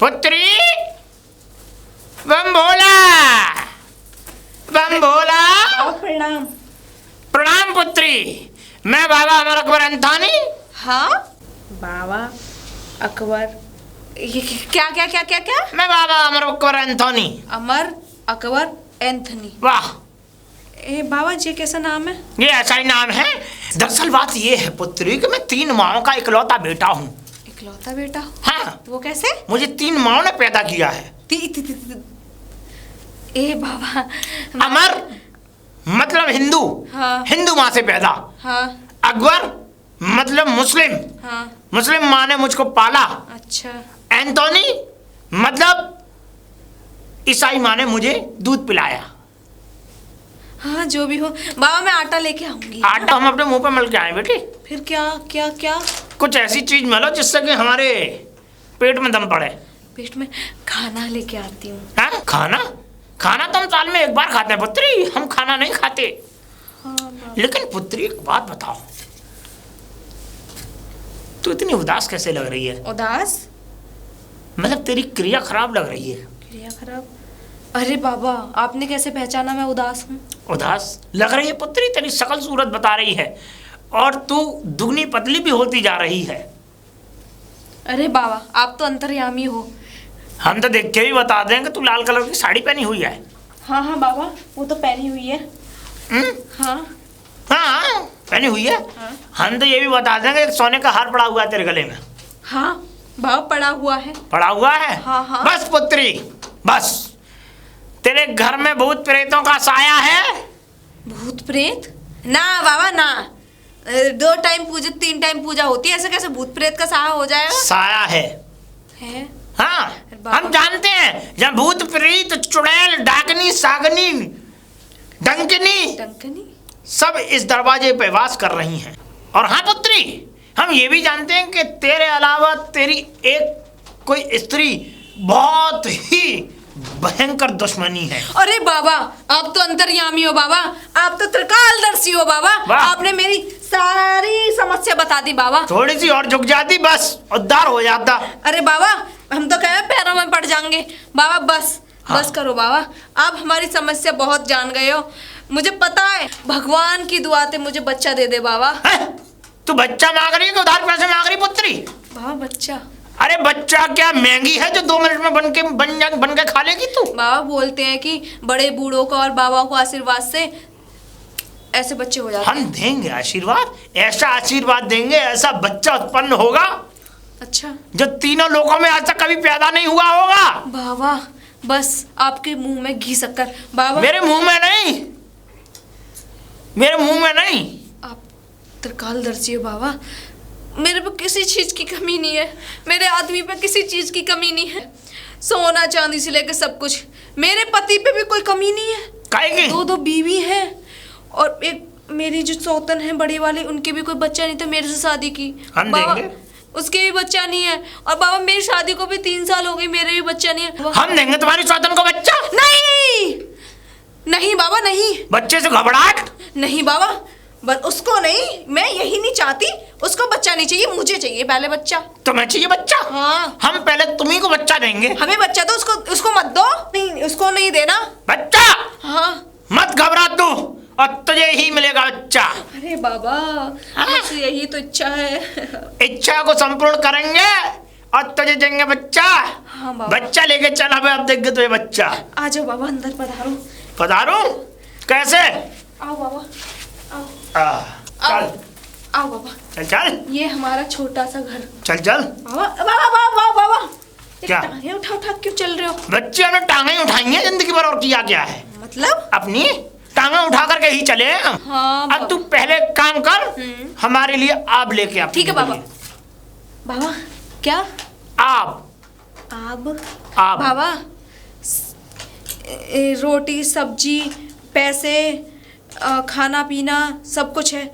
पुत्री बम भोला, बम भोला। प्रणाम। प्रणाम पुत्री, मैं बाबा अमर अकबर एंथोनी। हाँ बाबा अकबर, ये क्या क्या क्या क्या क्या? मैं बाबा अमर अकबर एंथोनी। अमर अकबर एंथनी। वाह, ए बाबा जी कैसा नाम है? ये ऐसा ही नाम है। दरअसल बात ये है पुत्री कि मैं 3 माओं का इकलौता बेटा हूँ। इकलौता बेटा? हाँ। वो कैसे? मुझे 3 माओं ने पैदा किया है। ए बाबा, अमर मतलब हिंदू। हाँ। हिंदू माँ से पैदा। हाँ। अकबर मतलब मुस्लिम। हाँ। मुस्लिम माँ ने मुझको पाला। अच्छा। एंथोनी मतलब ईसाई माँ ने मुझे दूध पिलाया। हाँ जो भी हो बाबा, मैं आटा लेके आऊंगी। आटा हम अपने मुंह पे मल के आए बेटी। फिर क्या क्या क्या? कुछ ऐसी चीज मलो जिससे कि हमारे पेट में दम पड़े। पेट में खाना लेके आती हूँ। हाँ? खाना? खाना तो हम साल में 1 बार खाते हैं पुत्री, हम खाना नहीं खाते। हाँ लेकिन पुत्री एक बात बताओ, तू इतनी उदास कैसे लग रही है? उदास? मतलब तेरी क्रिया खराब लग रही है। क्रिया खराब? अरे बाबा, आपने कैसे पहचाना मैं उदास हूँ? उदास लग रही है पुत्री, तेरी शकल सूरत बता रही है, और तू दुगनी पतली भी होती जा रही है। अरे बाबा, आप तो अंतर्यामी हो। हम तो देख के भी बता दें कि तू लाल कलर की साड़ी पहनी हुई है। हाँ हाँ बाबा, वो तो पहनी हुई है। हाँ हाँ पहनी हुई है। हाँ। हम तो ये भी बता देंगे कि सोने का हार पड़ा हुआ है तेरे गले में। हाँ बाबा, पड़ा हुआ है। पड़ा हुआ है? हाँ हाँ। बस पुत्री बस, तेरे घर में भूत प्रेतों का साया है? भूत प्रेत? ना बाबा ना, 2 टाइम पूजा 3 टाइम पूजा होती है, ऐसे कैसे भूत प्रेत का साया हो जाएगा? साया है। है? हाँ हम जानते हैं, जब भूत प्रेत चुड़ैल डाकनी सागनी डंकनी डंकनी सब इस दरवाजे पे वास कर रही हैं। और हाँ पुत्री, हम ये भी जानते हैं कि तेरे अलावा तेरी एक कोई स्त्री बहुत ही भयंकर दुश्मनी है। अरे बाबा, आप तो अंतर्यामी हो बाबा, आप तो त्रिकालदर्शी हो बाबा। आपने मेरी सारी समस्या बता दी बाबा। थोड़ी सी और झुक जाती बस उद्धार हो जाता। अरे बाबा, हम तो कहे पैरों में पड़ जाएंगे बाबा। बस हाँ। बस करो बाबा, आप हमारी समस्या बहुत जान गए हो। मुझे पता है, भगवान की दुआ से मुझे बच्चा दे दे बाबा। तू बच्चा मांग रही है कि उधार पैसे मांग रही पुत्री? बाबा बच्चा? अरे बच्चा क्या महंगी है जो 2 मिनट में बन के खा लेगी तू? बाबा बोलते हैं कि बड़े बूढ़ों का और बाबा को आशीर्वाद से ऐसे बच्चे हो जाते हैं। हम देंगे आशीर्वाद, ऐसा आशीर्वाद देंगे, ऐसा बच्चा उत्पन्न होगा अच्छा, जो तीनों लोगों में आज तक कभी पैदा नहीं हुआ होगा। बाबा बस आपके मुंह में घी शक्कर बाबा। मेरे मुंह में नहीं, मेरे मुंह में नहीं। आप त्रिकालदर्शी हो बाबा, मेरे पे किसी चीज की कमी नहीं है, मेरे आदमी पे किसी चीज की कमी नहीं है, सोना चांदी से लेकर सब कुछ। मेरे पति पे भी कोई कमी नहीं है। काहे की? 2 बीवी हैं, और एक मेरी जो सौतन है बड़ी वाली, उनके भी कोई बच्चा नहीं था मेरे से शादी की। हम बाबा देंगे। उसके भी बच्चा नहीं है, और बाबा मेरी शादी को भी 3 साल हो गए, मेरे भी बच्चा नहीं है। हम देंगे तुम्हारी सौतन को बच्चा। नहीं नहीं बाबा नहीं। बच्चे से घबराहट? नहीं बाबा, बस उसको नहीं, मैं यही नहीं चाहती, उसको बच्चा नहीं चाहिए, मुझे चाहिए पहले बच्चा। तुम्हें चाहिए बच्चा? हाँ। हम पहले तुम्ही को बच्चा देंगे। हमें बच्चा दो, उसको मत दो। नहीं, उसको नहीं देना बच्चा? हाँ। मत घबरा तू, और तुझे ही मिलेगा बच्चा। अरे बाबा, बस यही तो इच्छा है। इच्छा को संपूर्ण करेंगे और तुझे देंगे बच्चा। हाँ बाबा। बच्चा लेके चल, हमें अब देंगे तुझे बच्चा। आ जाओ बाबा, अंदर पधारो। पधारो? कैसे? आओ बाबा, आओ चल आओ बाबा। चल चल ये हमारा छोटा सा घर। चल चल। बाबा बाबा बाबा बाबा, क्या? टांगे उठा उठा क्यों चल रहे हो? बच्चे हमने टांगे उठाई हैं जिंदगी भर, और किया क्या है? मतलब? अपनी टांगे उठा करके ही चले। हाँ अब तू पहले काम कर, हमारे लिए आब लेके आ। ठीक है बाबा। बाबा क्या? आब। आब? आब बाबा, रोटी सब्जी पैसे खाना पीना सब कुछ है,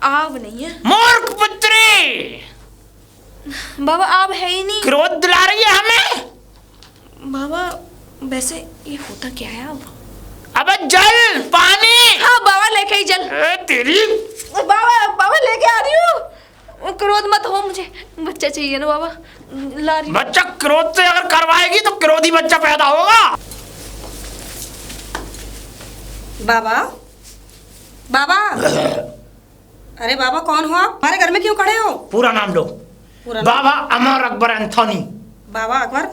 आब नहीं है। मूर्ख पुत्री, बाबा आब है ही नहीं। क्रोध दिला रही है हमें। बाबा वैसे ये होता क्या है अब? अबे जल पानी। हाँ बाबा, लेके ही जल। तेरी बाबा बाबा लेके आ रही हूँ। क्रोध मत हो, मुझे बच्चा चाहिए ना बाबा, ला रही। बच्चा क्रोध से अगर करवाएगी तो क्रोधी बच्चा पैदा होगा। बाबा, बाबा, अरे बाबा कौन हो आप? हमारे घर में क्यों खड़े हो? पूरा नाम लो। पूरा बाबा अमर अकबर एंथोनी। बाबा अकबर?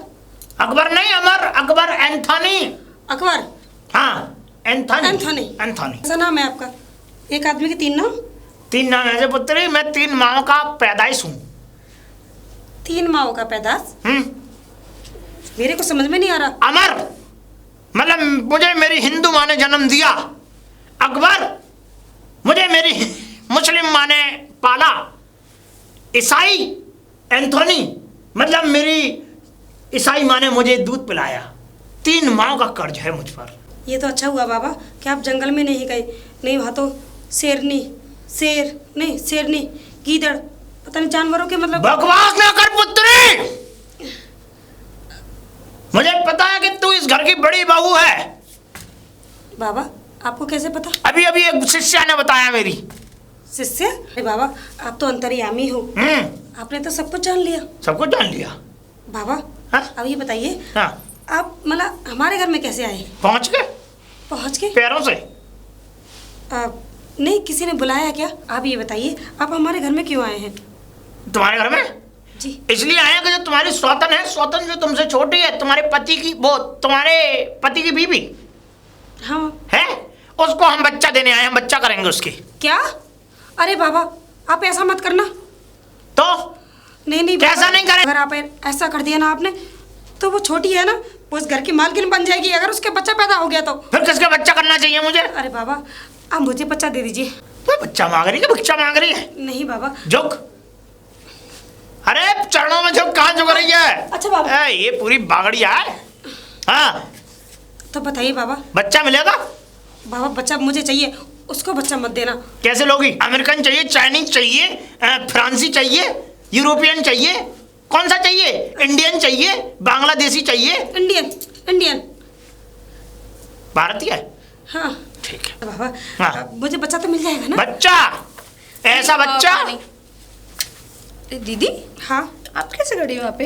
अकबर नहीं, अमर अकबर एंथोनी। अकबर? हाँ, एंथोनी। एंथोनी। एंथोनी। ऐसा नाम है आपका? एक आदमी के 3 नाम? 3 नाम ऐसे पुत्री, मैं 3 माओ का पैदाइश हूँ। 3 माओ का पैदाश? मेरे को समझ में नहीं आ रहा। अमर मतलब मुझे मेरी हिंदू माँ ने जन्म दिया। अकबर मुझे मेरी मुस्लिम माँ ने पाला। ईसाई एंथोनी मतलब मेरी ईसाई माँ ने मुझे दूध पिलाया। 3 माओ का कर्ज है मुझ पर। ये तो अच्छा हुआ बाबा कि आप जंगल में नहीं गए, नहीं वहाँ तो शेरनी, गीदड़, पता नहीं जानवरों के मतलब। बकवास ना कर पुत्री, मुझे पता है कि तू इस घर की बड़ी बहू है। बाबा आपको कैसे पता? अभी अभी एक शिष्या ने बताया मेरी। शिष्य? अरे बाबा आप तो अंतर्यामी हो, आपने तो सब कुछ जान लिया। सब कुछ जान लिया बाबा हाँ? अब ये बताइए, हाँ? आप मतलब हमारे घर में कैसे आए? पहुंच के पहुंच के? पैरों से। नहीं, किसी ने बुलाया क्या? आप ये बताइए आप हमारे घर में क्यों आए हैं? तुम्हारे घर में जी इसलिए आया कि जो तुम्हारी स्वतन है, स्वतन जो तुमसे छोटी है, तुम्हारे पति की, वो तुम्हारे पति की बीवी हाँ है, उसको हम बच्चा देने आए हैं। हम बच्चा करेंगे उसकी। क्या? अरे बाबा आप ऐसा मत करना। तो नहीं कैसा नहीं करें? अगर आप ऐसा कर दिया ना आपने, तो वो छोटी है ना, वो उस घर की मालकिन बन जाएगी अगर उसके बच्चा पैदा हो गया तो। फिर किसका बच्चा करना चाहिए मुझे? अरे बाबा आप मुझे बच्चा दे दीजिए। तो बच्चा मांग रही है, भिक्षा मांग रही है? नहीं बाबा। झुक, अरे चरणों में झुक, कहाँ झुक रही है? अच्छा बाबा। ये पूरी बागड़िया है। हाँ तो बताइए बाबा। बच्चा मिलेगा? बाबा बच्चा मुझे चाहिए, उसको बच्चा मत देना। कैसे लोगी? अमेरिकन चाहिए, चाइनीज चाहिए, फ्रांसी चाहिए, यूरोपियन चाहिए, कौन सा चाहिए? इंडियन चाहिए, बांग्लादेशी चाहिए? इंडियन। भारतीय? हाँ ठीक है बाबा। हाँ। मुझे बच्चा तो मिल जाएगा ना? बच्चा, ऐसा बच्चा। दीदी हाँ आप कैसे खड़ी हो यहाँ पे?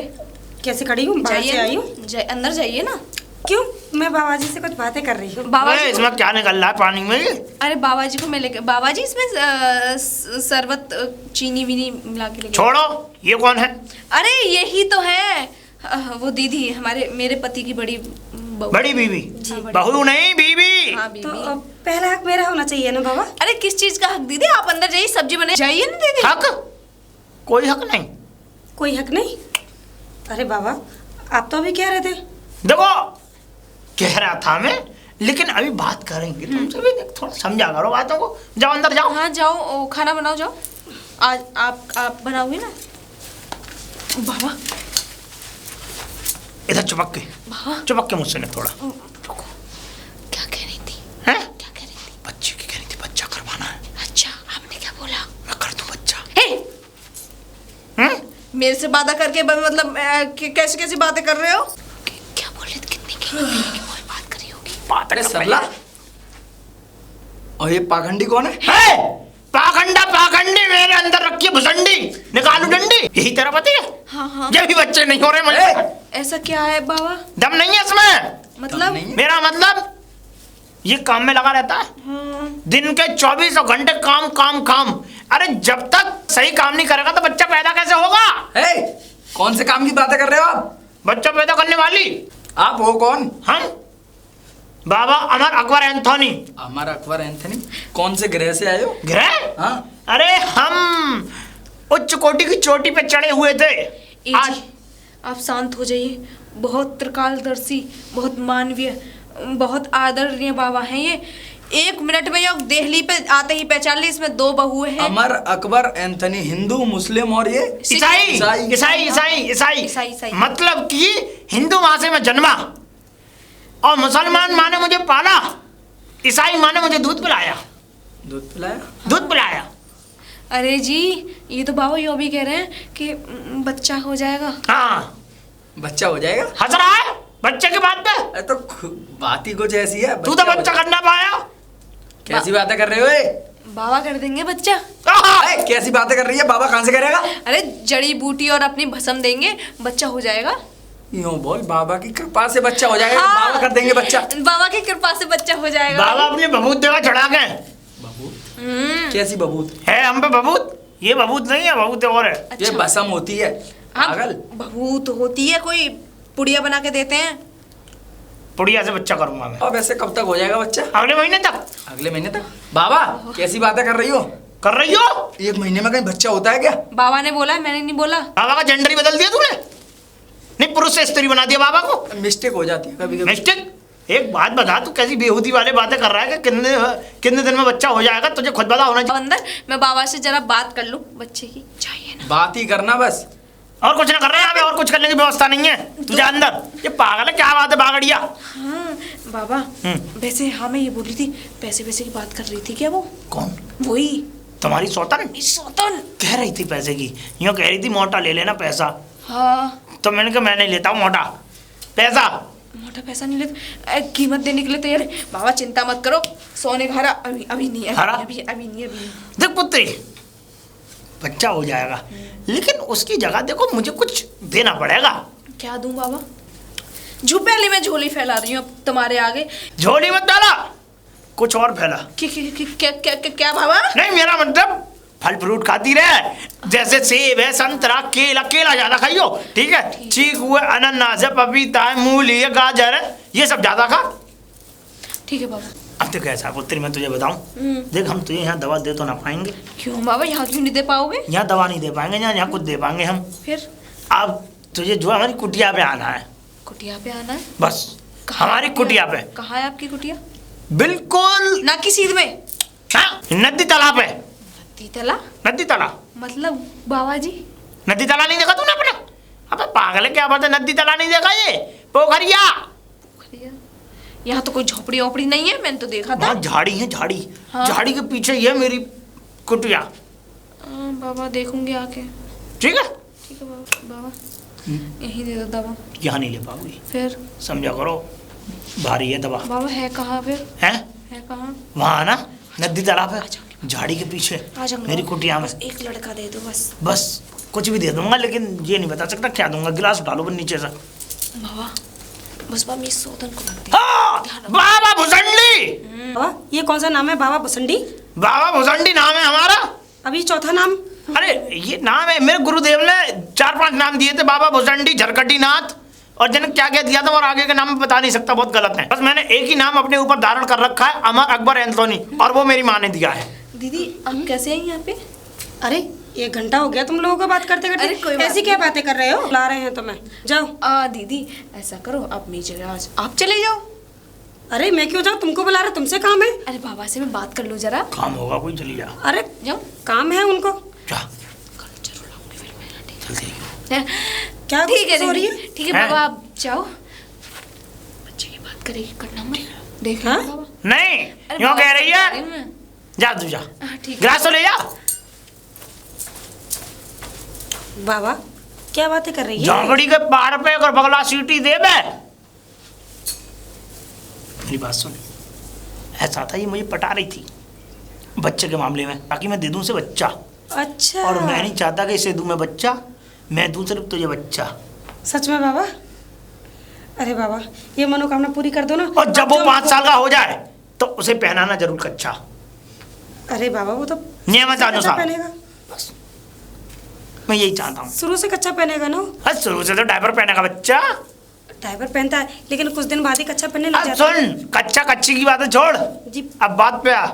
कैसे खड़ी हूँ? बाहर से आई हूँ। अंदर जाइए ना। क्यों? मैं बाबा जी से कुछ बातें कर रही हूँ। बाबा जी इसमें क्या निकल रहा है पानी में? अरे बाबा जी को मैं लेके, बाबा जी इसमें शरबत चीनी वीनी मिला के लेके। छोड़ो, ये कौन है? अरे यही तो है, वो दीदी हमारे मेरे पति की बड़ी बहू। बड़ी बीवी? हाँ, बड़ी बहू नहीं, बीवी। हाँ तो बीवी। पहला हक मेरा होना चाहिए ना बाबा? अरे किस चीज का हक दीदी? आप अंदर जाइए, सब्जी बने जाइए ना दीदी। हक? कोई हक नहीं। कोई हक नहीं? अरे बाबा आप तो अभी कह रहे थे। देखो कह रहा था मैं, लेकिन अभी बात करेंगे तुमसे भी, थोड़ा समझा करो बातों को। जाओ अंदर जाओ। हाँ जाओ, खाना बनाओ जाओ। आज आप बनाओगे ना बाबा? इधर चुपक के, हाँ चुपक के मुझसे थोड़ा। क्या कह रही थी? हैं? क्या कह रही थी? बच्चे की कह रही थी, बच्चा करवाना है। अच्छा आपने क्या बोला? मैं कर दूं बच्चा। हे मेरे से बातें करके मतलब कैसी कैसी बातें कर रहे हो? क्या बोल रहे थे? कितने की बात कर रही होगी? बात अरे सरला, और ये पाखंडी कौन है? पाखंडी मेरे अंदर रखी है भुसंडी, निकालू डंडी। यही तेरा पति है? हाँ ये भी बच्चे नहीं हो रहे मुझे। ऐसा क्या है बाबा? दम नहीं है इसमें। मतलब मेरा मतलब ये काम में लगा रहता है। दिन के 24 घंटे काम काम काम। अरे जब तक सही काम नहीं करेगा तो बच्चा पैदा कैसे होगा? कौन से काम की बातें कर रहे हो आप? बच्चा पैदा करने वाली आप हो कौन? हम बाबा अमर अकबर एंथोनी। अमर अकबर एंथनी? कौन से ग्रह से आए हो? ग्रह? हाँ अरे हम उच्च कोटि की चोटी पे चढ़े हुए थे। आज आप शांत हो जाइए। बहुत त्रिकालदर्शी, बहुत मानवीय, बहुत आदरणीय बाबा हैं ये। 1 मिनट में ये दिल्ली पे आते ही पहचान ली, इसमें 2 बहुएं हैं। अमर अकबर एंथनी हिंदू, मुस्लिम और ये ईसाई। ईसाई। ईसाई ईसाई ईसाई ईसाई। मतलब कि हिंदू माँ से मैं जन्मा और मुसलमान माँ ने मुझे पाला, ईसाई माँ ने मुझे दूध पिलाया। दूध पिलाया? दूध पिलाया। अरे जी ये तो बाबा यो भी कह रहे हैं कि बच्चा हो जाएगा। हाँ बच्चा हो जाएगा? हंस रहा है बच्चे की बात पे? अरे तो बात ही कुछ ऐसी है। तू तो बच्चा करना पाया। कैसी बातें कर रहे हो? बाबा कर देंगे बच्चा। अरे कैसी बातें कर रही है, बाबा कहाँ से करेगा? अरे जड़ी बूटी और अपनी भस्म देंगे, बच्चा हो जाएगा। यूं बोल, बाबा की कृपा से बच्चा हो जाएगा। हाँ। बाबा कर देंगे बच्चा। बाबा की कृपा से बच्चा हो जाएगा। बाबा अपनी बबूत देवा चढ़ा के। बबूत? कैसी बबूत? है हम पे बबूत? ये बबूत नहीं है, बबूत और है। ये भस्म होती है पागल। बहूत होती है, कोई पुड़िया बना के देते हैं। पुड़िया से बच्चा करूंगा मैं। अब ऐसे कब तक हो जाएगा बच्चा? अगले महीने तक। अगले महीने तक? बाबा कैसी बातें कर रही हो? कर रही हो? 1 महीने में कहीं बच्चा होता है क्या? बाबा ने बोला, मैंने नहीं बोला। बाबा का जेंडर ही बदल दिया तूने? नहीं, पुरुष से स्त्री बना दिया बाबा को। मिस्टेक हो जाती है कभी कभी। मिस्टेक? एक बात बता, तू कैसी बेहूदी वाले बातें कर रहा है कि कितने दिन में बच्चा हो जाएगा? तुझे खुद पता होना चाहिए। अंदर मैं बाबा से जरा बात कर लूं बच्चे की, चाहिए ना। बात ही करना बस, और कुछ ना कर रहे हैं, यहाँ पे और कुछ करने की व्यवस्था नहीं है। तुझे अंदर ये पागल है, क्या बात है बागड़िया? हाँ बाबा, वैसे हाँ मैं ये बोल रही थी, पैसे वैसे की बात कर रही थी क्या वो? कौन? वही तुम्हारी सौतन? सौतन कह रही थी पैसे की, यूँ कह रही थी मोटा ले लेना पैसा। हाँ, तो मैंने कहा मैं नहीं लेता हूँ मोटा पैसा। मोटा पैसा नहीं लेते, कीमत देने के लिए तैयार है। बाबा चिंता मत करो, सोने का हरा अभी अभी नहीं, अभी नहीं। देख पुत्री, बच्चा हो जाएगा, लेकिन उसकी जगह देखो मुझे कुछ देना पड़ेगा। क्या दूं बाबा? झुपेली में झोली फैला रही हूँ तुम्हारे आगे। झोली मत डाला, कुछ और फैला। क्या बाबा? नहीं, मेरा मतलब फल फ्रूट खाती रहे, जैसे सेब है, संतरा, केला। केला ज्यादा खाइयो, ठीक है? चीकू है, अनानास है, पपीता है, मूली है, गाजर है, ये सब ज्यादा खा। ठीक है बाबा। अब तो कैसा पुत्री, मैं तुझे बताऊं, देख हम तुझे यहाँ दवा दे तो ना पाएंगे। क्यों बाबा, यहाँ क्यों नहीं दे पाओगे? यहाँ दवा नहीं दे पाएंगे, यहाँ कुछ दे पाएंगे हम। फिर? अब तुझे जो हमारी कुटिया पे आना है। कुटिया पे आना है? बस हमारी कुटिया पे। कहाँ है आपकी कुटिया? बिल्कुल ना की सीध में। हाँ, नदी तालाब है। नदी ताला? नदी तालाब मतलब बाबा जी? नदी ताला नहीं देखा तूने अपना? अबे पागल है, क्या बात है, नदी ताला नहीं देखा? ये पोखरिया। यहाँ तो कोई झोपड़ी ओपड़ी नहीं है, मैंने तो देखा था। झाड़ी है, झाड़ी। हाँ। झाड़ी के पीछे ये मेरी कुटिया। बाबा देखूंगी आके। ठीक है? ठीक है बाबा, यही दे दो दवा। यहाँ नहीं ले पाओगी, फिर? समझा करो, भारी है दवा। बाबा है कहाँ फिर? है कहाँ? वहाँ ना नदी तालाब है, झाड़ी के पीछे मेरी कुटिया में। एक लड़का दे दो बस। बस कुछ भी दे दूंगा, लेकिन ये नहीं बता सकता क्या दूंगा। गिलास उठा लो नीचे से। बाबा बस बाबा इस सौतन को मत दे। हाँ, बाबा भुसंडी। बाबा ये कौन सा नाम है, बाबा भुसंडी? बाबा भुसंडी नाम है हमारा। अभी चौथा नाम? अरे ये नाम है, मेरे गुरुदेव ने 4-5 नाम दिए थे, बाबा भुसंडी, झरकटी नाथ, और जन क्या क्या दिया था और आगे के नाम बता नहीं सकता, बहुत गलत है। बस मैंने एक ही नाम अपने ऊपर धारण कर रखा है, अमर अकबर एंथोनी, और वो मेरी माँ ने दिया है। दीदी आप कैसे हैं यहाँ पे? अरे 1 घंटा हो गया तुम लोगों को बात करते अरे कोई करते, बात ऐसी क्या बातें कर रहे हो? ला रहे हैं तो मैं जाओ। दीदी ऐसा करो, आप मेरी जगह आज आप चले जाओ। अरे मैं क्यों जाऊँ, तुमको बुला रहे, तुमसे काम है। अरे बाबा से मैं बात कर लूँ जरा। काम होगा कोई, चली जा। अरे जाओ, काम है उनको। जा जरूर लाऊंगी फिर मैं। जल्दी। क्या ठीक है गुस्सा हो रही दीदी, है? ठीक है हैं? बाबा आप जाओ। बच्चे की बात करेगी, करना मत, देख हाँ? बाबा। नहीं, अरे यूँ बाबा कह रही से है, मैं। जा तू जा, ठीक है। गिलास तो ले जा। बाबा क्या बातें कर रही है? झांकड़ी के पार पे अगर बगला सीटी दे बे। मेरी बात सुन, ऐसा था ये मुझे पटा रही थी बच्चे के मामले में, ताकि मैं दे दूं उसे बच्चा। अच्छा। और मैं नहीं चाहता कि इसे दूं मैं बच्चा, मैं दूं सिर्फ तुझे बच्चा। सच में बाबा? अरे बाबा ये मनोकामना पूरी कर दो ना। और जब वो 5 साल का हो जाए तो उसे पहनाना जरूर कच्चा। अरे बाबा वो तो नियमानुसार पहनेगा, बस मैं यही चाहता हूँ। शुरू से कच्चा पहनेगा ना? शुरू से तो डायपर पहनेगा बच्चा। डायपर पहनता है लेकिन कुछ दिन बाद ही कच्चा पहनने लग अब जाता है। सुन, कच्चा कच्ची की बातें छोड़, जी। अब बात पे आ।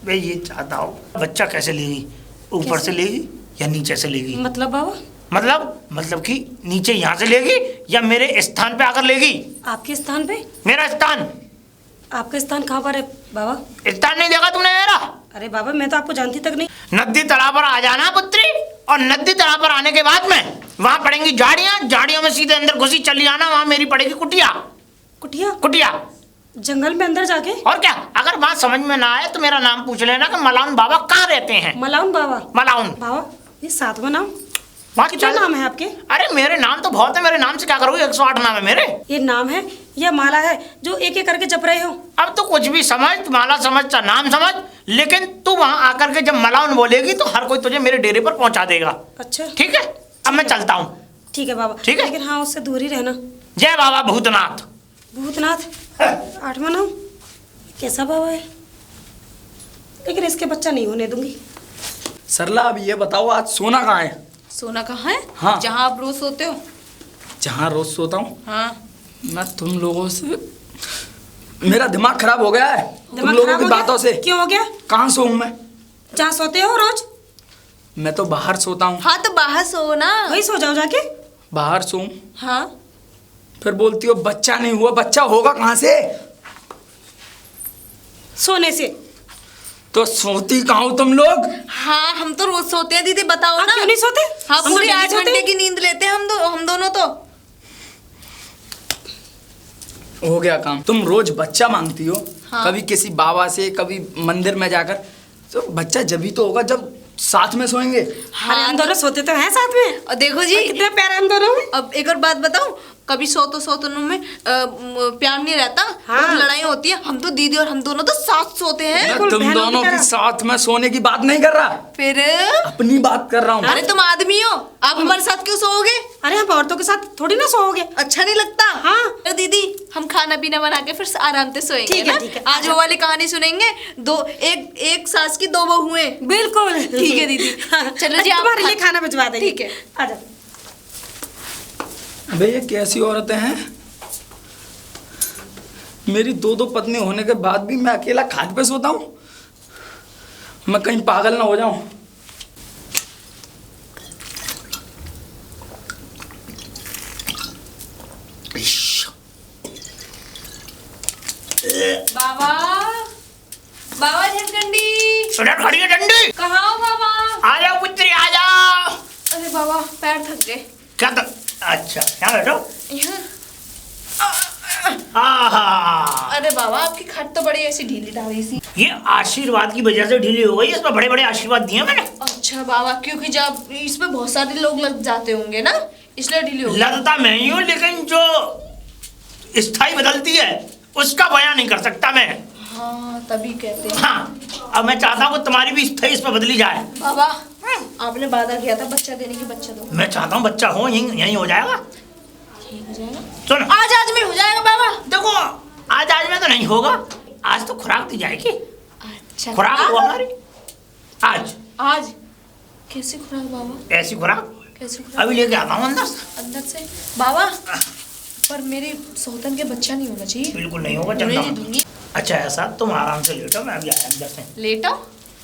मैं ये चाहता हूँ, बच्चा कैसे लेगी, ऊपर से लेगी या नीचे से लेगी? मतलब बाबा? मतलब कि नीचे यहाँ से लेगी या मेरे स्थान पे आकर लेगी? आपके स्थान पे? मेरा स्थान? आपका स्थान कहाँ पर है बाबा? स्थान नहीं देखा तुमने मेरा? अरे बाबा मैं तो आपको जानती तक नहीं। नदी तालाब पर आ जाना पुत्री, और नदी तालाब पर आने के बाद में वहाँ पड़ेंगी झाड़ियाँ, झाड़ियों में सीधे अंदर घुसी चली आना, वहाँ मेरी पड़ेगी कुटिया। कुटिया? कुटिया जंगल में अंदर जाके? और क्या, अगर बात समझ में ना आए तो मेरा नाम पूछ लेना कि मलाउन बाबा कहाँ रहते हैं। मलाउन बाबा? मलाउन बाबा ये 7वां नाम? वहाँ कितने चल। नाम है आपके? अरे मेरे नाम तो बहुत है, मेरे नाम से क्या करोगे? 108 नाम है मेरे। ये नाम है या माला है जो एक एक करके जप रहे हो? अब तो कुछ भी समझ, माला समझ चाहे नाम समझ, लेकिन तू वहाँ आकर के जब मलाउन बोलेगी तो हर कोई तुझे मेरे डेरे पर पहुंचा देगा। अच्छा ठीक है, अब मैं चलता हूँ। ठीक है बाबा। ठीक है। लेकिन हाँ उससे दूर ही रहना। जय बाबा भूतनाथ। भूतनाथ 8वां नाम? कैसा बाबा है? लेकिन इसके बच्चा नहीं होने दूंगी। सरला अब ये बताओ आज सोना कहाँ है? सोना कहाँ है? हाँ। जहाँ आप रोज सोते हो। जहाँ रोज सोता हूँ। हाँ। मैं तुम लोगों से, मेरा दिमाग खराब हो गया है तुम दिमाग लोगों खराब की हो गया? बातों से। क्यों हो गया? कहाँ सोऊं मैं? जहाँ सोते हो रोज मैं तो बाहर सोता हूँ। हाँ तो बाहर सो ना। वही सो जाओ जाके। बाहर सोऊं? हाँ। फिर बोलती हो बच्चा नहीं हुआ, बच्चा होगा कहाँ से? सोने से। तो सोती कहाँ हो तुम लोग? हाँ हम तो रोज सोते हैं दीदी, बताओ हाँ, ना। क्यों नहीं सोते? हाँ हम तो पूरी डेली 8 सोते घंटे हैं। की नींद लेते हैं हम दोनों तो। हो गया काम। तुम रोज बच्चा मांगती हो। हाँ। कभी किसी बाबा से, कभी मंदिर में जाकर। तो बच्चा जभी तो होगा जब साथ में सोएंगे। अरे हम दोनों सोते तो हैं साथ में। और देखो जी, कितने प्यारे हम दोनों में। अब एक और बात बताऊं, कभी सोतों में प्यार नहीं रहता। हाँ। बहुत लड़ाई होती है। हम तो दीदी और हम दोनों तो साथ सोते हैं। मैं बिल्कुल तुम बहनों की दोनों की तरह। साथ में सोने की बात नहीं कर रहा, फिर अपनी बात कर रहा हूँ। अरे तुम आदमी हो, आप हमारे साथ क्यों सोओगे? अरे हम औरतों के साथ थोड़ी ना सोओगे। अच्छा नहीं लगता? हाँ। तो दीदी हम खाना पीना बना के फिर आराम से सोएंगे ठीक है, ना? ठीक है। आज वो वाली कहानी सुनेंगे। एक सास की 2 बहुएं। बिल्कुल ठीक है दीदी। चलो जी, आप तुम्हारे लिए खाना भिजवा देंगे। ठीक है। आ जाओ। अबे ये कैसी औरतें हैं? मेरी 2 पत्नी होने के बाद भी मैं अकेला खाट पे सोता हूँ। मैं कहीं पागल ना हो जाऊं। बाबा, बाबा झरकंडी। उधर खड़ी है डंडी। कहाँ हो बाबा? आ जाओ पुत्री, आ जाओ। अरे बाबा पैर थक गए। क्या तो? अच्छा यहाँ बैठो। यहाँ। आहा, अरे बाबा आपकी खट तो बड़ी ऐसी ढीली ढाली सी। ये आशीर्वाद की वजह से ढीली हो गई। इसमें बड़े बड़े आशीर्वाद दिए मैंने। अच्छा बाबा, क्योंकि जब इसमें बहुत सारे लोग लग जाते होंगे ना, इसलिए ढीली हो गई। लगता मैं ही हूँ, लेकिन जो स्थाई बदलती है उसका बयान नहीं कर सकता मैं। हाँ तभी कहते हैं। हाँ, अब मैं चाहता हूँ कि तुम्हारी भी स्थाई इस पर बदली जाए। बाबा आपने वादा किया था बच्चा देने की, बच्चा दो। मैं चाहता हूँ बच्चा हो, यहीं हो जाएगा। ठीक हो जाएगा। सुन, आज में हो जाएगा बाबा। देखो आज में तो नहीं होगा। आज तो खुराक दी जाएगी। अच्छा खुराक हो हमारी आज। आज कैसी खुराक बाबा? ऐसी खुराक कैसी खुराक? अभी लेके आता हूँ अंदर से। अंदर से बाबा, पर मेरी सौतन के बच्चा नहीं होना चाहिए। बिल्कुल नहीं होगा, होने चलता नहीं हूँ। दूंगी। अच्छा ऐसा, तुम आराम से लेटो, मैं अभी आया अंदर से। लेटो।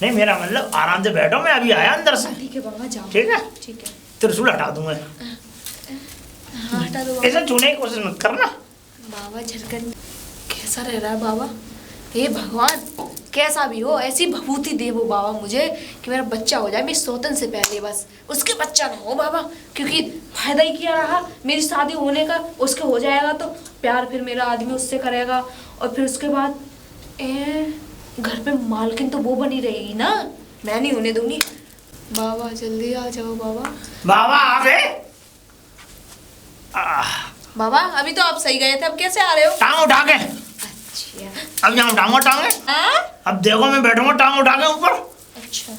नहीं मेरा मतलब आराम से बैठो, मैं अभी आया अंदर से। ठीक है बाबा जाओ। ठीक है, ठीक है। त्रिशूल हटा दूंगा। हाँ हटा दो बाबा। ऐसा छूने की कोशिश मत करना। बाबा झरकंड कैसा रह रहा है बाबा? हे भगवान, कैसा भी हो ऐसी भभूति दे वो बाबा मुझे कि मेरा बच्चा हो जाए मेरी सौतन से पहले, बस उसके बच्चा ना हो बाबा, क्योंकि फायदा ही क्या रहा मेरी शादी होने का। उसके हो जाएगा तो प्यार फिर मेरा आदमी उससे करेगा, और फिर उसके बाद घर पे मालकिन तो वो बनी रहेगी ना, मैं नहीं होने दूंगी। बाबा जल्दी आ जाओ बाबा। बाबा आ गए। बाबा अभी तो आप सही गए थे, अब कैसे आ रहे हो? टांग उठा के। अच्छा। अब यहाँ उठाऊंगा टांगे। हाँ? अब देखो मैं बैठूंगा टांग उठा के ऊपर। अच्छा।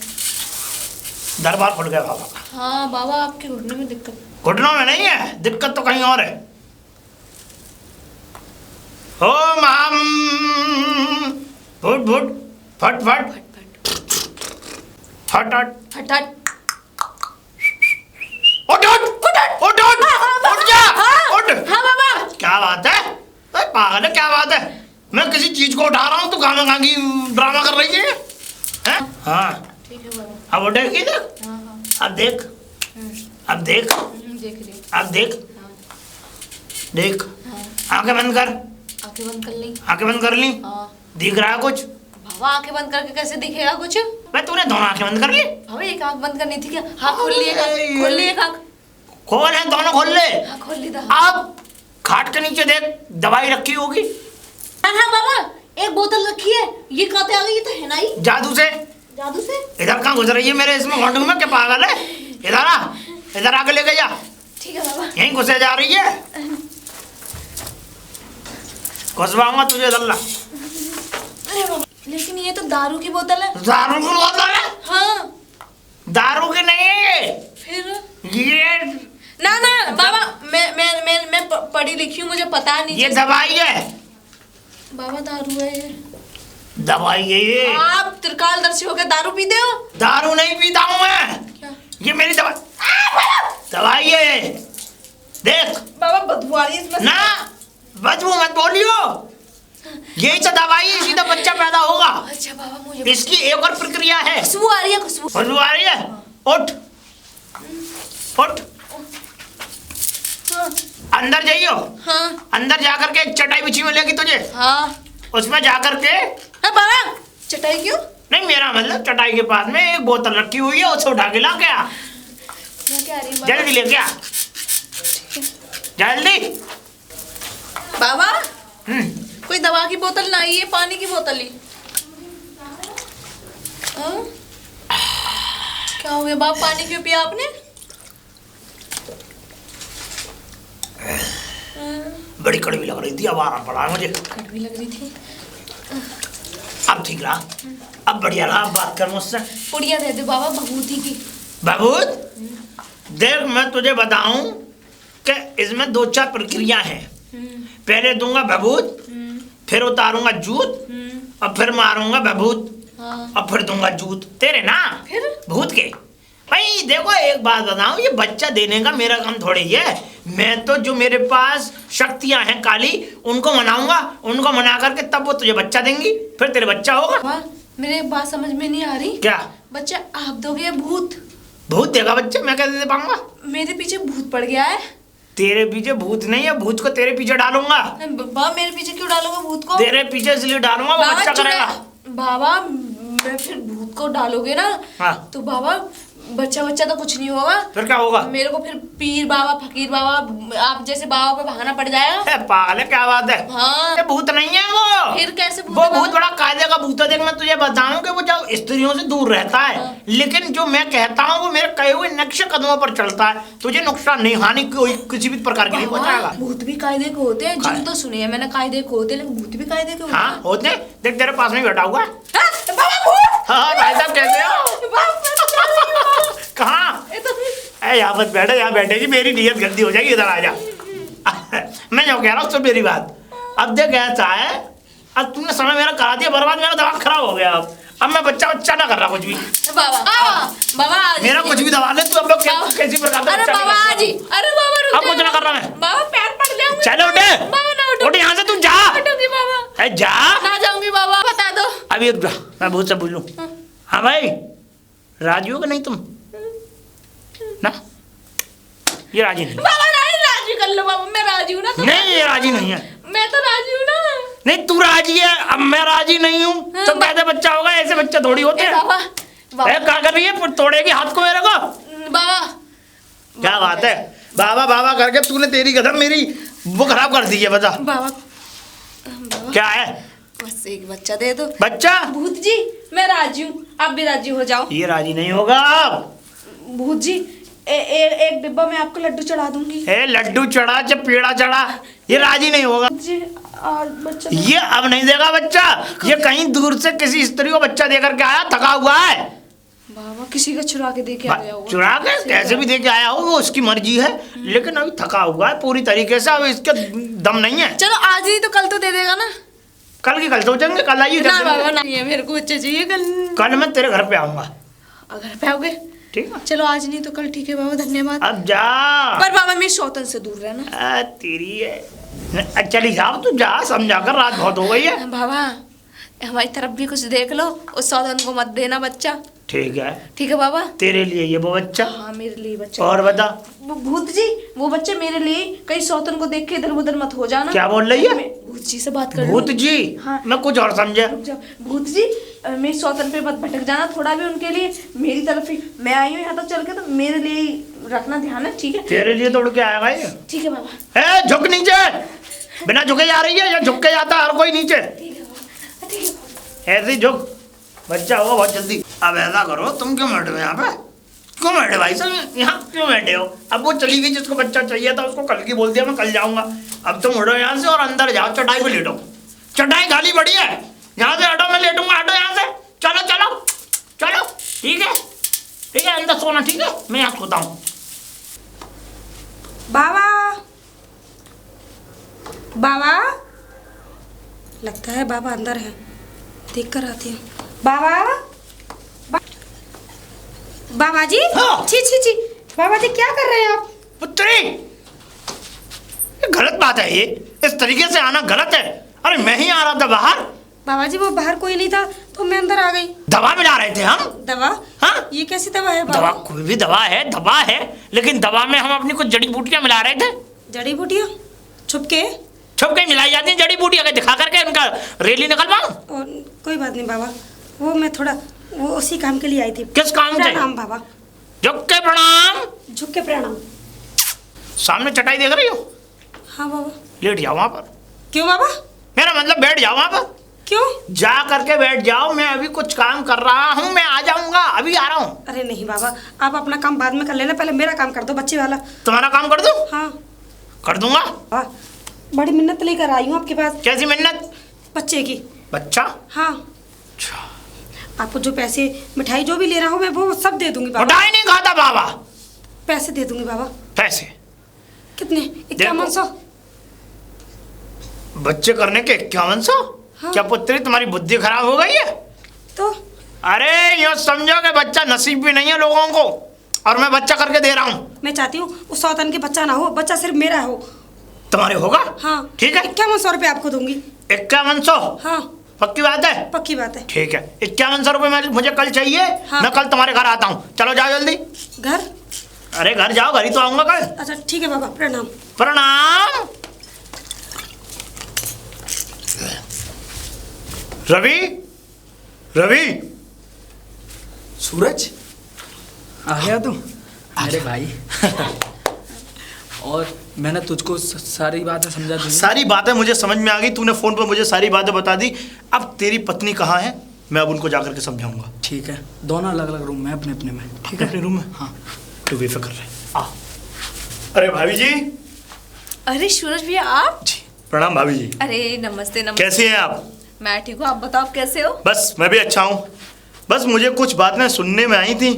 दरबार खुल गया बाबा का। हाँ बाबा आपके घुटने में दिक्कत। घुटनों में नहीं है दिक्कत, तो कहीं और है। ओम हम फुट फुट फट फट हट हट हट हट। उठ उठ उठ उठ उठ जा उठ। हाँ बाबा। क्या बात है? अरे पागल है, क्या बात है? मैं किसी चीज को उठा रहा हूँ, तू कहाँ की ड्रामा कर रही है? हैं? हाँ ठीक है बाबा। अब उठेगी देख। हाँ हाँ। अब देख, अब देख, देख रही हूँ। अब देख, हाँ देख। हाँ। आंखें बंद कर। आंखें बंद कर ली। आंखें बंद कर ली। हाँ। दिख रहा है कुछ? बाबा आंखें बंद करके कैसे दिखेगा कुछ? मैं तूने दोनों आंखें बंद कर ली। बाबा एक आंख बंद करनी थी क्या? हाँ खोल ली एक आंख, खोल ली एक आंख। खोल है, दोनों खोल ले। हाँ खोल ली था। अब खाट के नीचे देख, दवाई रखी होगी। हाँ हाँ बाबा एक बोतल रखी है, ये कहते आ गई, ये तो है ना ही। जादू से। जादू से? इधर कहाँ गुजर रही है मेरे इसमें घोंटू में? क्या पागल है? इधर आ। इधर आके लेके जा। ठीक है बाबा। यहीं घुसे जा रही है, घुसवाऊंगा तुझे दल्ला। अरे बाबा, लेकिन ये तो दारू की बोतल है। दारू की बोतल है? हाँ। दारू की नहीं है ये। फिर ये ना बाबा, मैं पढ़ी लिखी हूँ, मुझे पता नहीं। ये दवाई है बाबा, दारू है ये। दवाई है ये। आप त्रिकालदर्शी होकर दारू पीते हो? दारू नहीं पीता हूँ मैं। क्या? ये मेरी दवाई है, देख। बाबा बदबू आ रही है इसमें। ना बदबू मत बोलियो, यही तो दवाई है, इसी तो बच्चा पैदा होगा। अच्छा बाबा, मुझे इसकी एक और प्रक्रिया है। खुशबू आ रही है, खुशबू। खुशबू आ रही है? उठ उठ, हाँ अंदर जाइयो। हाँ अंदर जाकर के एक चटाई बिछी मिलेगी तुझे, हाँ। उसमें जाकर के। बाबा, चटाई क्यों? नहीं, मेरा मतलब चटाई के पास में एक बोतल रखी हुई है, उसे उठा के ला क्या। लेके आ रही हूँ बाबा। जल्दी ले क्या, जल्दी। बाबा, कोई दवा की बोतल ना, ये पानी की बोतल ही। हाँ? क्या हो गया बाबा, पानी क्यों पिया आपने? बड़ी कड़वी लग रही थी, अब आराम पड़ा है मुझे। कड़वी लग रही थी। अब ठीक रहा, अब बढ़िया रहा। अब बात कर मुझसे। पुड़िया दे दो बाबा, भभूति की। बबूत, देख मैं तुझे बताऊं कि इसमें 2-4 प्रक्रिया हैं। पहले दूंगा बबूत, फिर उतारूंगा जूत, और फिर मारूंगा बबूत, हाँ। और फिर दूंगा जूत तेरे ना, फिर भूत के। भाई देखो, एक बात बताऊं, ये बच्चा देने का मेरा काम थोड़ी है। मैं तो जो मेरे पास शक्तियां हैं काली, उनको मनाऊंगा, उनको मना करके तब वो तुझे बच्चा देंगी, फिर तेरे बच्चा होगा। बाबा, मेरे एक बात समझ में नहीं आ रही। क्या? बच्चा आप दोगे या भूत? भूत देगा बच्चा, मैं कैसे दे पाऊंगा? मेरे पीछे भूत पड़ गया है। तेरे पीछे भूत नहीं है, भूत को तेरे पीछे डालूंगा। बाबा, मेरे पीछे क्यों डालोगे भूत को? तेरे पीछे इसलिए डालूंगा, वो बाबा, बच्चा करेगा। बाबा, मैं फिर भूत को डालोगे ना, हाँ। तो बाबा बच्चा तो कुछ नहीं होगा। फिर क्या होगा? मेरे को फिर पीर बाबा, फकीर बाबा, आप जैसे बाबा पे बहाना पड़ जाएगा। पागल है, क्या बात है? हाँ। ये भूत नहीं है वो। फिर कैसे भूत वो है बहुत बाबा? बड़ा कायदे का भूत है। देख मैं तुझे बताऊं कि वो जब स्त्रियों से दूर रहता है, हाँ। लेकिन जो मैं कहता हूँ वो मेरे कहे हुए नक्शे कदमों पर चलता है। तुझे नुकसान नहीं, हानि कोई किसी भी प्रकार की नहीं बाबा, पहुंचाएगा। भूत भी कायदे के होते हैं। जिन तो सुने हैं मैंने कायदे के होते हैं, लेकिन भूत भी कायदे के होते हैं। हाँ होते, देख तेरे पास में बैठा हुआ है। हाँ, बाबा भूत! हाँ भाई साहब, कैसे हो? बाबा, मैं तो डर रही हूँ। कहाँ? ये तो यहाँ पर बैठे, यहाँ बैठेगी, मेरी नीयत गंदी हो जाएगी। इधर आ जा। मैं जो कह रहा हूँ सुन मेरी बात। अब देख ऐसा है, अब तुमने समय मेरा करा दिया बर्बाद, मेरा दिमाग खराब हो गया। अब मैं बच्चा ना कर रहा कुछ भी। बाबा, बाबा आज मेरा कुछ भी दबा ले तू। अब लोग कैसी प्रकार का अरे बच्चा बाबा नहीं आज ही, अरे बाबा रुक अब जाओ। कुछ ना कर रहा मैं। बाबा पैर पड़ जाऊंगी। चलो उठे, बाबा ना उठो। उठ यहाँ से, तू जा। उठूंगी बाबा। अरे जा। ना जाऊंगी बाबा, बता दो। अभी रुक जा, मैं भूत से पूछूं। हाँ भाई, राजी हो कि नहीं तुम? ना, ये राजी नहीं। बाबा नहीं, राजी कर लो बाबा, मैं राजी हूँ ना। तो नहीं, ये राजी नहीं है। मैं तो राजी हूँ ना। नहीं, तू राजी है, अब मैं राजी नहीं हूँ। तो कैसे बच्चा होगा? ऐसे बच्चे थोड़ी होते हैं। बाबा, बाबा, क्या कर रही है? तोड़ेगी हाथ को मेरे को। बाबा, क्या बात है? बाबा बाबा करके तूने तेरी कसम मेरी वो खराब कर दी है। बता बाबा, क्या है? बस एक बच्चा दे दो। बच्चा? भूत जी, मैं राजी हूँ, आप भी राजी हो जाओ। ये राजी नहीं होगा। भूत जी, एक डिब्बा में आपको लड्डू चढ़ा दूंगी। ए लड्डू चढ़ा चाहे पेड़ा चढ़ा, ये राजी नहीं होगा। जी, आज बच्चा ये अब नहीं देगा बच्चा। ये कहीं दूर से किसी स्त्री को बच्चा देकर के आया, थका हुआ है। बाबा किसी का चुरा के दे के आ गया होगा। चुरा के कैसे भी दे के आया हो, वो उसकी मर्जी है, लेकिन अभी थका हुआ है पूरी तरीके से। अब इसके दम नहीं है। चलो आज नहीं तो कल तो दे देगा ना। कल की कल सोचेंगे, कल आइए। ना बाबा नहीं है, मेरे को बच्चा चाहिए कल। कल मैं तेरे घर पे आऊंगा। अगर पे आओगे ठीक है, चलो आज नहीं तो कल, ठीक है बाबा, धन्यवाद। अब जा। पर बाबा मेरी सौतन से दूर रहना। तेरी है, चली जाओ तू, जा। समझा कर, रात बहुत हो गई है। बाबा हमारी तरफ भी कुछ देख लो, उस सौतन को मत देना बच्चा। ठीक है, ठीक है बाबा। तेरे लिए ये वो बच्चा। हाँ मेरे लिए बच्चा। और बता। भूत जी, वो बच्चे मेरे लिए, कहीं सौतन को देख के इधर उधर मत हो जाना। क्या बोल रही है? भूत जी से बात कर लो। भूत जी? हाँ। मैं कुछ और समझा। रुक जाओ। भूत जी, मेरी सौतन पे मत भटक जाना थोड़ा भी, उनके लिए मेरी तरफ ही मैं आई हूँ यहाँ तक चल के, तो मेरे लिए ही रखना ध्यान है, ठीक है? तेरे लिए तोड़ के आएगा ये। ठीक है बाबा। ए झुक नीचे, बिना झुके जा रही है, या झुक के जाता हर कोई नीचे। ठीक है बाबा, ठीक है। ऐसे ही झुक, बच्चा होगा बहुत जल्दी। अब ऐसा करो, तुम क्यों बैठे हो यहाँ पे? क्यों बैठे भाई साहब, यहाँ क्यों बैठे हो? अब वो चली गई, जिसको बच्चा चाहिए था उसको कल की बोल दिया मैं कल जाऊंगा। अब तुम उठो यहाँ से और अंदर जाओ, चटाई पे लेटो। चटाई खाली पड़ी है, यहाँ से हटो, मैं लेटूंगा। हटो यहाँ से, चलो चलो चलो। ठीक है ठीक है, अंदर सोना। ठीक है, मैं यहाँ सोता हूँ। बाबा, बाबा, लगता है बाबा अंदर है, देख कर आती हूँ। बाबा, बाबा जी। हाँ। छी छी छी, बाबा जी क्या कर रहे हैं आप? पुत्री, ये गलत बात है, ये इस तरीके से आना गलत है। अरे मैं ही आ रहा था बाहर। बाबा जी वो बाहर कोई नहीं था तो मैं अंदर आ गई। दवा मिला रहे थे हम। दवा? हाँ, ये कैसी दवा है बाबा? दवा कोई भी दवा है, लेकिन दवा में हम अपनी कुछ जड़ी बूटियां मिला रहे थे। जड़ी बूटियाँ छुपके? छुप के मिलाई जाती हैं जड़ी बूटियां, के दिखा करके उनका रैली निकलवाऊं? और कोई बात नहीं बाबा, वो मैं थोड़ा वो उसी काम के लिए आई थी। किस काम से? प्रणाम बाबा। झुक के प्रणाम। झुक के प्रणाम। सामने चटाई देख रही हो? हाँ बाबा। लेट जाओ वहां पर। क्यों बाबा? मेरा मतलब बैठ जाओ वहां पर। क्यों? जा करके बैठ जाओ, मैं अभी कुछ काम कर रहा हूँ, मैं आ जाऊंगा, अभी आ रहा हूँ। अरे नहीं बाबा, आप अपना काम बाद में कर लेना, पहले मेरा काम कर दो, बच्चे वाला। तुम्हारा काम कर दूं? हाँ कर दूंगा। वाह, बड़ी मिन्नत लेकर आई हूँ आपके पास। कैसी मिन्नत? बच्चे की। बच्चा? हाँ, अच्छा, आपको जो पैसे मिठाई जो भी ले रहा हूँ मैं वो सब दे दूंगी बाबा। मिठाई नहीं खाता बाबा। पैसे दे दूंगी बाबा। पैसे कितने? 5100। बच्चे करने के 5100? हाँ। क्या पुत्री तुम्हारी बुद्धि खराब हो गई है? तो अरे यो समझो कि बच्चा नसीब भी नहीं है लोगों को, और मैं बच्चा करके दे रहा हूँ। मैं चाहती हूँ उस सौतन के बच्चा ना हो, बच्चा सिर्फ मेरा हो। तुम्हारे होगा? हाँ ठीक है। 5100 रुपये आपको दूंगी। 5100? हाँ पक्की बात है? पक्की बात है। ठीक है, 5100 रुपये मुझे कल चाहिए। हाँ। मैं कल तुम्हारे घर आता हूँ, चलो जाओ जल्दी। घर? अरे घर जाओ, घर ही तो आऊंगा कल। अच्छा ठीक है बाबा, प्रणाम। प्रणाम। रवि, रवि। सूरज आ गया तू? अरे भाई और मैंने तुझको सारी बातें समझा दी। सारी बातें मुझे समझ में आ गई, तूने फोन पर मुझे सारी बातें बता दी। अब तेरी पत्नी कहाँ है, मैं अब उनको जाकर के समझाऊंगा। ठीक है, दोनों अलग अलग रूम में, अपने अपने में। ठीक है, अपने रूम में? हाँ। तू बेफिक्र रहे, आ। अरे भाभी जी। अरे सूरज भैया आप? जी प्रणाम भाभी जी। अरे नमस्ते नमस्ते। कैसी हैं आप? मैं ठीक हूँ, आप बताओ आप कैसे हो? बस मैं भी अच्छा हूँ। बस मुझे कुछ बातें सुनने में आई थी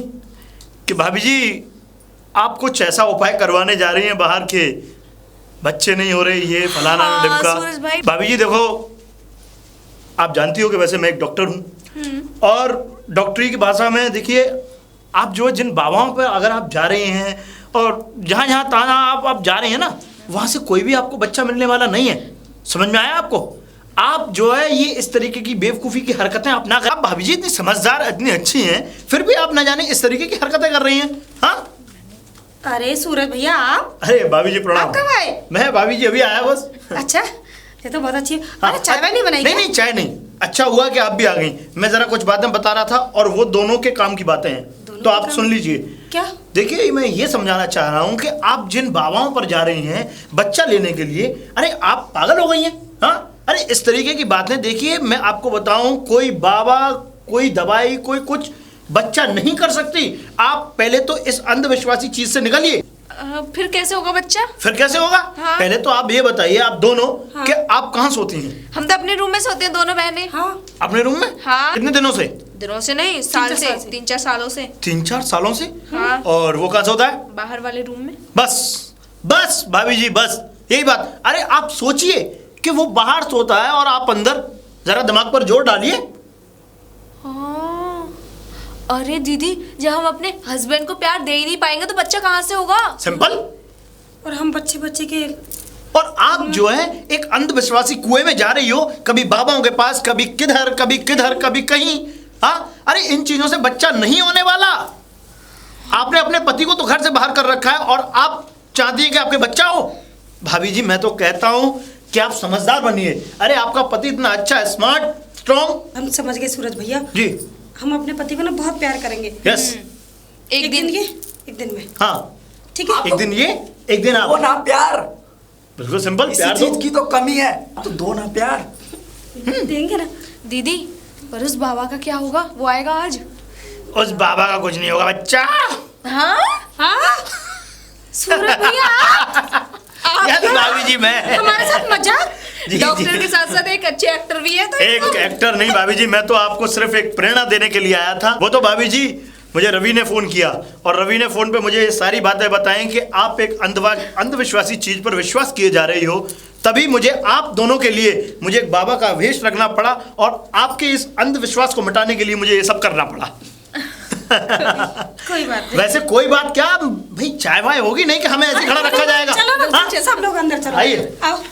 कि भाभी जी आप कुछ ऐसा उपाय करवाने जा रही हैं बाहर के, बच्चे नहीं हो रहे, ये फलाना हाँ, ढिमका। सूरज भाई। भाभी जी देखो, आप जानती हो कि वैसे मैं एक डॉक्टर हूँ, और डॉक्टरी की भाषा में देखिए, आप जो जिन बाबाओं पर अगर आप जा रहे हैं और जहाँ जहाँ ताना आप जा रहे हैं ना, वहाँ से कोई भी आपको बच्चा मिलने वाला नहीं है। समझ में आया आपको? आप जो है ये इस तरीके की बेवकूफ़ी की हरकतें अपना कर। आप भाभी जी इतनी समझदार, इतनी अच्छी हैं, फिर भी आप ना जाने इस तरीके की हरकतें कर रही हैं। हाँ अरे सूरज भैया आप? अरे भाभी जी प्रणाम। आप कब आए? मैं भाभी जी अभी आया बस। अच्छा, ये तो बहुत अच्छी है। हाँ, अरे चाय वाय नहीं बनाई नहीं क्या? नहीं चाय नहीं। अच्छा हुआ कि आप भी आ गई। मैं जरा कुछ बातें बता रहा था और वो दोनों के काम की बातें हैं, तो आप सुन लीजिए। क्या? देखिए मैं ये समझाना चाह रहा हूँ कि आप जिन बाबाओं पर जा रही हैं बच्चा लेने के लिए, अरे आप पागल हो गई हैं? हाँ, अरे इस तरीके की बातें, देखिए मैं आपको बताऊं, कोई बाबा, कोई दवाई, कोई कुछ बच्चा नहीं कर सकती। आप पहले तो इस अंधविश्वासी चीज से निकलिए। फिर कैसे होगा बच्चा? फिर कैसे होगा? हाँ। पहले तो आप ये बताइए, आप दोनों हाँ। कि आप कहाँ सोती हैं? हम तो अपने रूम में सोते हैं दोनों बहनें। हाँ अपने रूम में? हाँ। कितने दिनों से? दिनों से नहीं, साल से, 3-4 सालों से। 3-4 सालों से? हाँ। और वो कहाँ सोता है? बाहर वाले रूम में। बस बस भाभी जी बस यही बात। अरे आप सोचिए कि वो बाहर सोता है और आप अंदर, जरा दिमाग पर जोर डालिए। हाँ। अरे दीदी, जब हम अपने हस्बैंड को प्यार दे ही नहीं पाएंगे तो बच्चा कहाँ से होगा? सिंपल। और हम बच्चे के। और आप जो है एक अंधविश्वासी कुएं में जा रही हो, कभी बाबाओं के पास, कभी किधर कभी किधर कभी कहीं। हाँ, अरे इन चीजों से बच्चा नहीं होने वाला। आपने अपने पति को तो घर से बाहर कर रखा है और आप चाहती है कि आपके बच्चा हो। भाभी जी मैं तो कहता हूं कि आप समझदार बनिए। अरे आपका पति इतना अच्छा है, स्मार्ट, स्ट्रॉन्ग। हम समझ गए सूरज भैया जी। हम अपने पति को ना बहुत प्यार करेंगे। यस। एक दिन ये, एक दिन में। हाँ ठीक है। एक दिन ये, एक दिन वो आप। ना प्यार, बिल्कुल सिंपल, इसी प्यार दो। चीज की तो कमी है, तो दो ना प्यार। देंगे ना। दीदी, पर उस बाबा का क्या होगा? वो आएगा आज। उस बाबा का कुछ नहीं होगा बच्चा। हाँ हाँ सूरज भैया आप यस भाभी जी मैं। हमारे साथ मजाक। जी, डॉक्टर जी। के साथ साथ एक अच्छे एक्टर भी है तो एक एक्टर नहीं भाभी जी, मैं तो आपको सिर्फ एक प्रेरणा देने के लिए आया था। वो तो भाभी जी मुझे रवि ने फोन किया और रवि ने फोन पे मुझे ये सारी बातें बताएं कि आप एक अंधविश्वासी चीज पर विश्वास किए जा रही हो, तभी मुझे आप दोनों के लिए मुझे एक बाबा का वेश रखना पड़ा और आपके इस अंधविश्वास को मिटाने के लिए मुझे ये सब करना पड़ा। कोई बात नहीं। वैसे कोई बात क्या भाई, चाय वाय होगी नहीं कि हमें ऐसे खड़ा रखा जाएगा। चलो ना हाँ? सब लोग अंदर चलो। आइए। आओ।